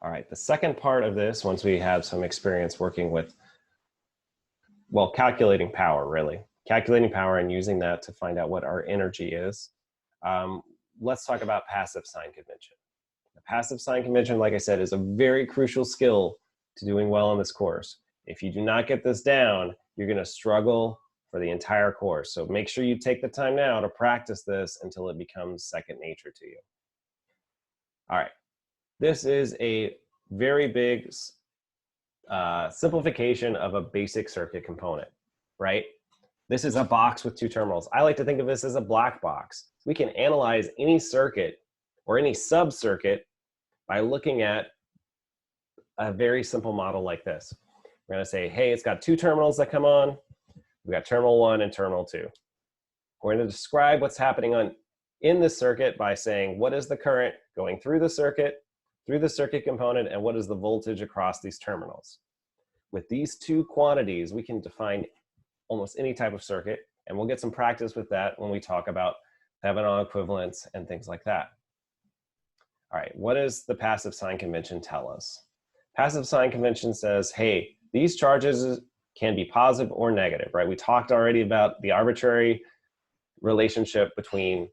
All right, the second part of this, once we have some experience working with, well, calculating power, really. Calculating power and using that to find out what our energy is. Let's talk about passive sign convention. The passive sign convention, like I said, is a very crucial skill to doing well in this course. If you do not get this down, you're going to struggle for the entire course. So make sure you take the time now to practice this until it becomes second nature to you. All right, this is a very big simplification of a basic circuit component, right? This is a box with two terminals. I like to think of this as a black box. We can analyze any circuit or any sub-circuit by looking at a very simple model like this. We're going to say, hey, it's got two terminals that come on. We've got terminal 1 and terminal 2. We're going to describe what's happening in this circuit by saying, what is the current going through the circuit component, and what is the voltage across these terminals. With these two quantities, we can define almost any type of circuit, and we'll get some practice with that when we talk about Thevenin equivalence and things like that. All right, what does the passive sign convention tell us? Passive sign convention says, hey, these charges can be positive or negative, right? We talked already about the arbitrary relationship between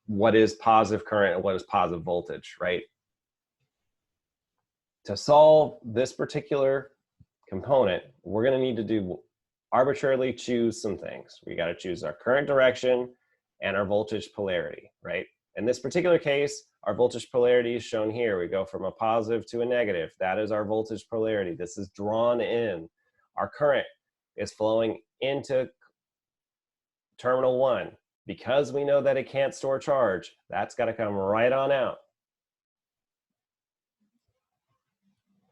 what is positive current and what is positive voltage, right? To solve this particular component, we're going to need to arbitrarily choose some things. We got to choose our current direction and our voltage polarity, right? In this particular case, our voltage polarity is shown here. We go from a positive to a negative. That is our voltage polarity. This is drawn in. Our current is flowing into terminal 1. Because we know that it can't store charge, that's got to come right on out.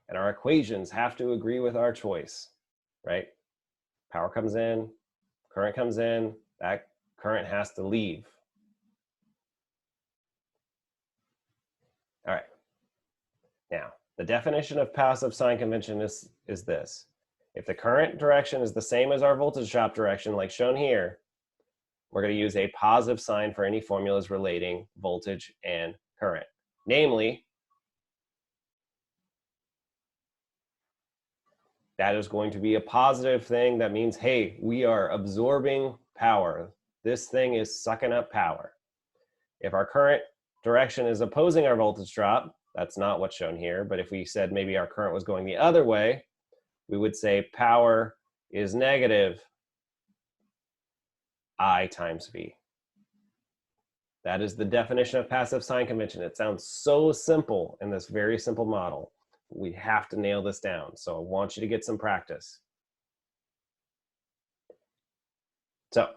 And our equations have to agree with our choice, right? Power comes in, current comes in, that current has to leave. All right. Now, the definition of passive sign convention is this. If the current direction is the same as our voltage drop direction, like shown here, we're going to use a positive sign for any formulas relating voltage and current. Namely, that is going to be a positive thing. That means, hey, we are absorbing power. This thing is sucking up power. If our current direction is opposing our voltage drop, that's not what's shown here, but if we said maybe our current was going the other way, we would say power is negative I times V. That is the definition of passive sign convention. It sounds so simple in this very simple model. We have to nail this down. So I want you to get some practice. So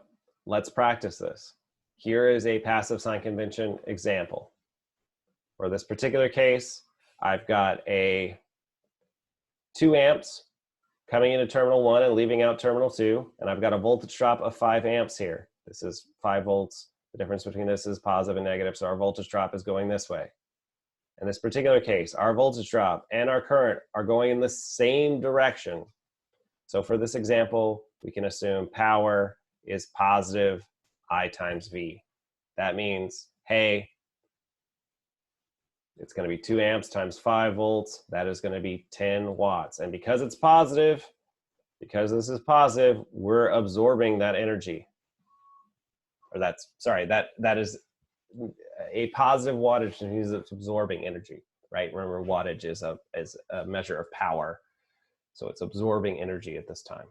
let's practice this. Here is a passive sign convention example. For this particular case, I've got a 2 amps coming into terminal 1 and leaving out terminal 2, and I've got a voltage drop of 5 amps here. This is 5 volts. The difference between this is positive and negative, so our voltage drop is going this way. In this particular case, our voltage drop and our current are going in the same direction. So for this example, we can assume power is positive I times V. That means, hey, it's going to be 2 amps times 5 volts. That is going to be 10 watts. And because it's positive, because this is positive, we're absorbing that energy. Or that is a positive wattage means it's absorbing energy, right? Remember, wattage is a measure of power. So it's absorbing energy at this time.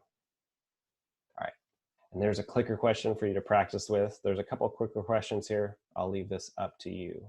All right. And there's a clicker question for you to practice with. There's a couple of clicker questions here. I'll leave this up to you.